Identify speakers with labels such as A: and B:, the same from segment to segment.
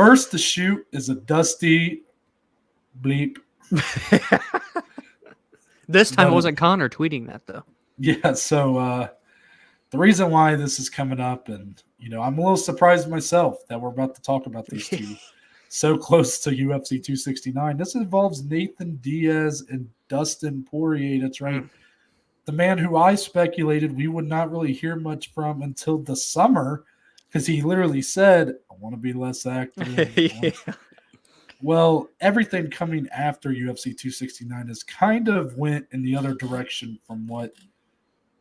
A: First to shoot is a Dusty bleep.
B: This time it wasn't Connor tweeting that, though.
A: Yeah, so the reason why this is coming up, and I'm a little surprised myself that we're about to talk about these two so close to UFC 269. This involves Nathan Diaz and Dustin Poirier. That's right. The man who I speculated we would not really hear much from until the summer, because he literally said, I want to be less active.
B: Yeah.
A: Well, everything coming after UFC 269 has kind of went in the other direction from what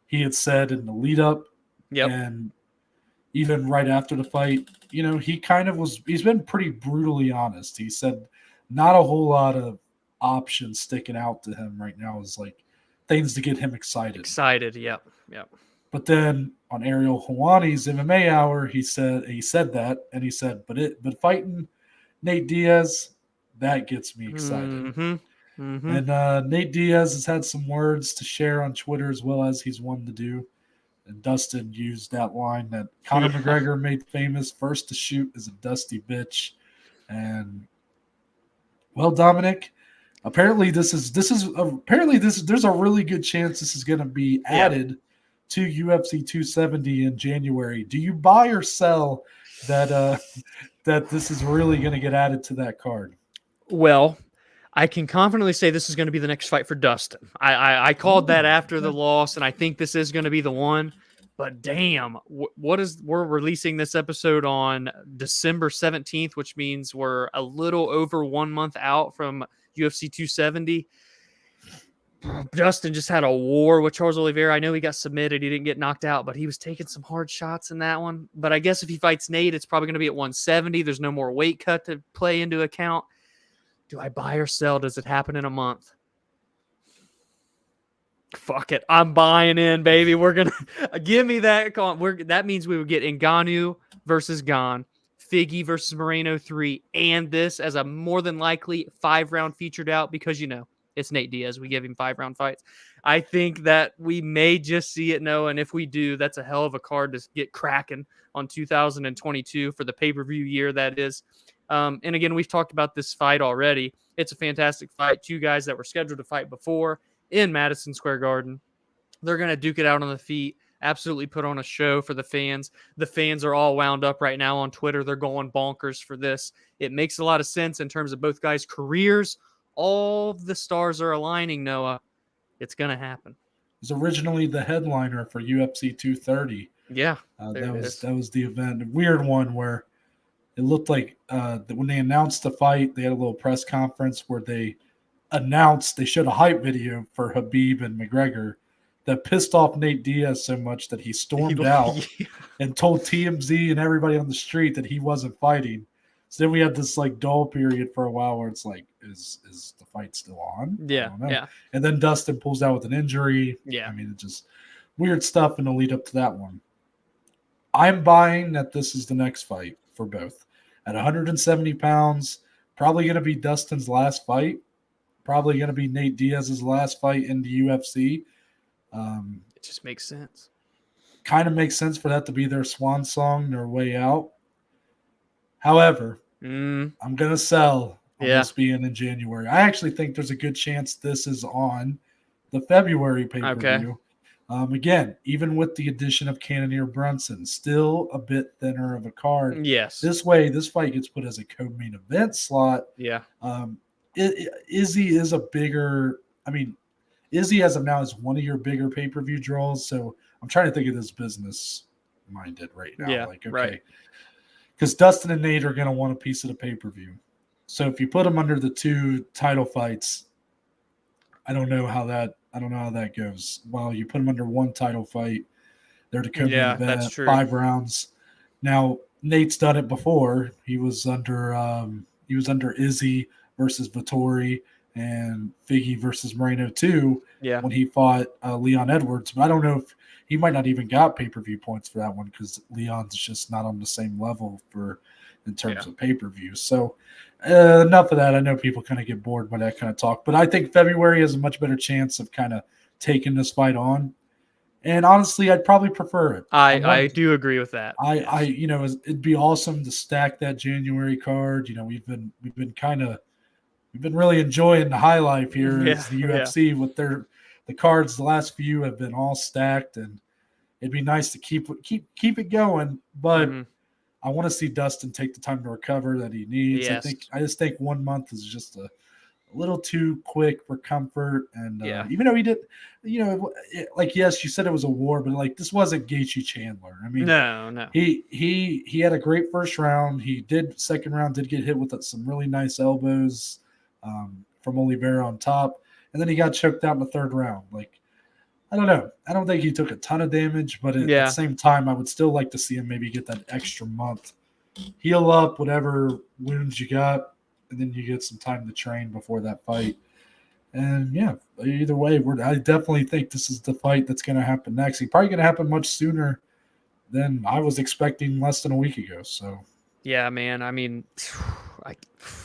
A: he had said in the lead up.
B: Yep.
A: And even right after the fight, he's been pretty brutally honest. He said not a whole lot of options sticking out to him right now is like things to get him excited.
B: Yep.
A: But then on Ariel Helwani's MMA Hour, he said that, and he said, but fighting Nate Diaz, that gets me excited. And Nate Diaz has had some words to share on Twitter as well as he's wanted to do. And Dustin used that line that Conor McGregor made famous: "First to shoot is a dusty bitch." And well, Dominic, apparently there's a really good chance this is going to be added to UFC 270 in January. Do you buy or sell that this is really going to get added to that card?
B: Well, I can confidently say this is going to be the next fight for Dustin. I called that after the loss, and I think this is going to be the one. But damn, we're releasing this episode on December 17th, which means we're a little over 1 month out from UFC 270. Dustin just had a war with Charles Oliveira. I know he got submitted. He didn't get knocked out, but he was taking some hard shots in that one. But I guess if he fights Nate, it's probably going to be at 170. There's no more weight cut to play into account. Do I buy or sell? Does it happen in a month? Fuck it. I'm buying in, baby. We're going to give me that. That means we would get Ngannou versus Gane, Figgy versus Moreno 3, and this as a more than likely 5-round featured out because, it's Nate Diaz. We give him 5-round fights. I think that we may just see it, Noah, and if we do, that's a hell of a card to get cracking on 2022 for the pay-per-view year, that is. And again, we've talked about this fight already. It's a fantastic fight. Two guys that were scheduled to fight before in Madison Square Garden. They're going to duke it out on the feet, absolutely put on a show for the fans. The fans are all wound up right now on Twitter. They're going bonkers for this. It makes a lot of sense in terms of both guys' careers. All the stars are aligning, Noah. It's going to happen.
A: It was originally the headliner for UFC 230.
B: Yeah.
A: That was the event. A weird one where it looked like when they announced the fight, they had a little press conference where they showed a hype video for Khabib and McGregor that pissed off Nate Diaz so much that he stormed out and told TMZ and everybody on the street that he wasn't fighting. So then we had this dull period for a while where it's like, is the fight still on?
B: Yeah.
A: And then Dustin pulls out with an injury.
B: Yeah.
A: I mean, it's just weird stuff in the lead up to that one. I'm buying that this is the next fight for both. At 170 pounds, probably going to be Dustin's last fight. Probably going to be Nate Diaz's last fight in the UFC.
B: It just makes sense.
A: Kind of makes sense for that to be their swan song, their way out. However, I'm going to sell on this being in January. I actually think there's a good chance this is on the February pay-per-view.
B: Okay.
A: Again, even with the addition of Cannonier Brunson, still a bit thinner of a card.
B: Yes.
A: This way, this fight gets put as a co-main event slot.
B: Yeah.
A: Izzy is a bigger – I mean, Izzy as of now is one of your bigger pay-per-view draws, so I'm trying to think of this business-minded right now.
B: Yeah,
A: right. Because Dustin and Nate are going to want a piece of the pay-per-view. So if you put them under the two title fights, I don't know how that goes. Well, you put them under one title fight, they're the co-main event,
B: that's true.
A: 5 rounds. Now Nate's done it before. He was under Izzy versus Vettori and Figgy versus Moreno 2 when he fought Leon Edwards. But I don't know if he might not even got pay-per-view points for that one because Leon's just not on the same level in terms of pay-per-view. So enough of that. I know people kind of get bored by that kind of talk. But I think February has a much better chance of kind of taking this fight on. And honestly, I'd probably prefer it.
B: I do agree with that.
A: I you know, it'd be awesome to stack that January card. You know, we've been really enjoying the high life here
B: Yeah,
A: as the
B: yeah.
A: UFC with the cards. The last few have been all stacked, and it'd be nice to keep it going. But
B: Mm-hmm.
A: I want to see Dustin take the time to recover that he needs.
B: Yes.
A: I just think 1 month is just a little too quick for comfort. And
B: Yeah.
A: even though he did, you know, like, yes, you said it was a war, but like, this wasn't Gaethje Chandler. I mean,
B: No.
A: he had a great first round. He did second round, did get hit with some really nice elbows from Oliveira on top. And then he got choked out in the third round. Like, I don't know. I don't think he took a ton of damage, but at the
B: Yeah.
A: same time, I would still like to see him maybe get that extra month, heal up whatever wounds you got, and then you get some time to train before that fight. And yeah, either way, I definitely think this is the fight that's going to happen next. It's probably going to happen much sooner than I was expecting less than a week ago. So
B: Yeah, man. I mean,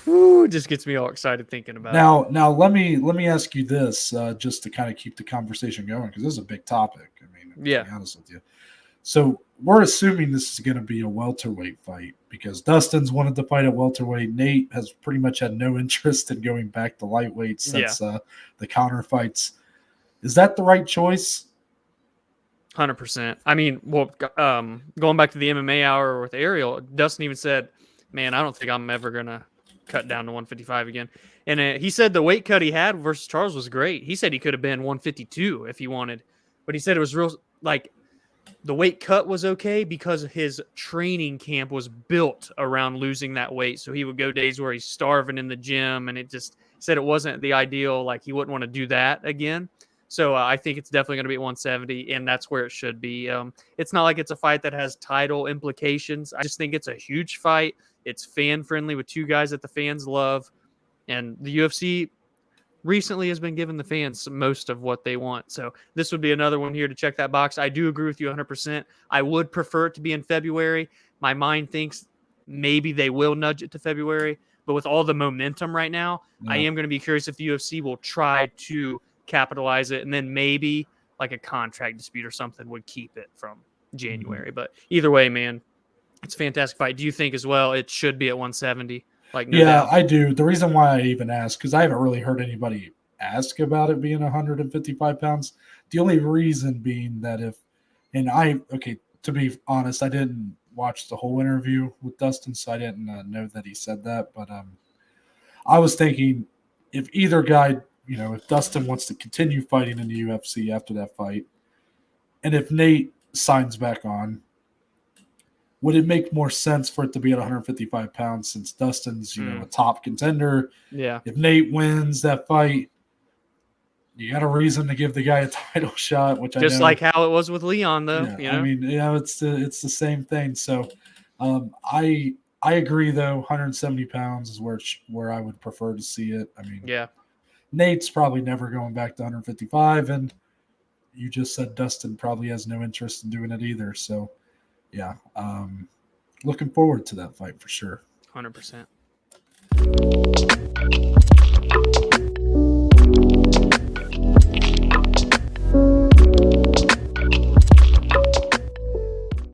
B: it just gets me all excited thinking about it.
A: now let me ask you this, just to kind of keep the conversation going, because this is a big topic. I mean,
B: Yeah.
A: to be honest with you. So we're assuming this is going to be a welterweight fight because Dustin's wanted to fight at welterweight. Nate has pretty much had no interest in going back to lightweight since the counter fights. Is that the right choice?
B: 100%. I mean, well, going back to the MMA hour with Ariel, Dustin even said, "Man, I don't think I'm ever gonna cut down to 155 again." And he said the weight cut he had versus Charles was great. He said he could have been 152 if he wanted, but he said it was real like the weight cut was okay because his training camp was built around losing that weight. So he would go days where he's starving in the gym, and it just said it wasn't the ideal. Like he wouldn't want to do that again. So I think it's definitely going to be 170, and that's where it should be. It's not like it's a fight that has title implications. I just think it's a huge fight. It's fan friendly with two guys that the fans love, and the UFC recently has been giving the fans most of what they want. So this would be another one here to check that box. I do agree with you 100%. I would prefer it to be in February. My mind thinks maybe they will nudge it to February, but with all the momentum right now, I am going to be curious if the UFC will try to capitalize it, and then maybe like a contract dispute or something would keep it from January. But either way, man, it's a fantastic fight. Do you think as well it should be at 170? Like, no doubt.
A: I do. The reason why I even asked, because I haven't really heard anybody ask about it being 155 pounds. The only reason being that to be honest, I didn't watch the whole interview with Dustin, so I didn't know that he said that. But I was thinking if either guy, if Dustin wants to continue fighting in the UFC after that fight, and if Nate signs back on, would it make more sense for it to be at 155 pounds since Dustin's, a top contender?
B: Yeah.
A: If Nate wins that fight, you got a reason to give the guy a title shot, which
B: just like how it was with Leon, though.
A: I mean, it's the same thing. So, I agree though. 170 pounds is where I would prefer to see it. I mean,
B: yeah,
A: Nate's probably never going back to 155, and you just said Dustin probably has no interest in doing it either. So, yeah, looking forward to that fight for sure.
B: 100%.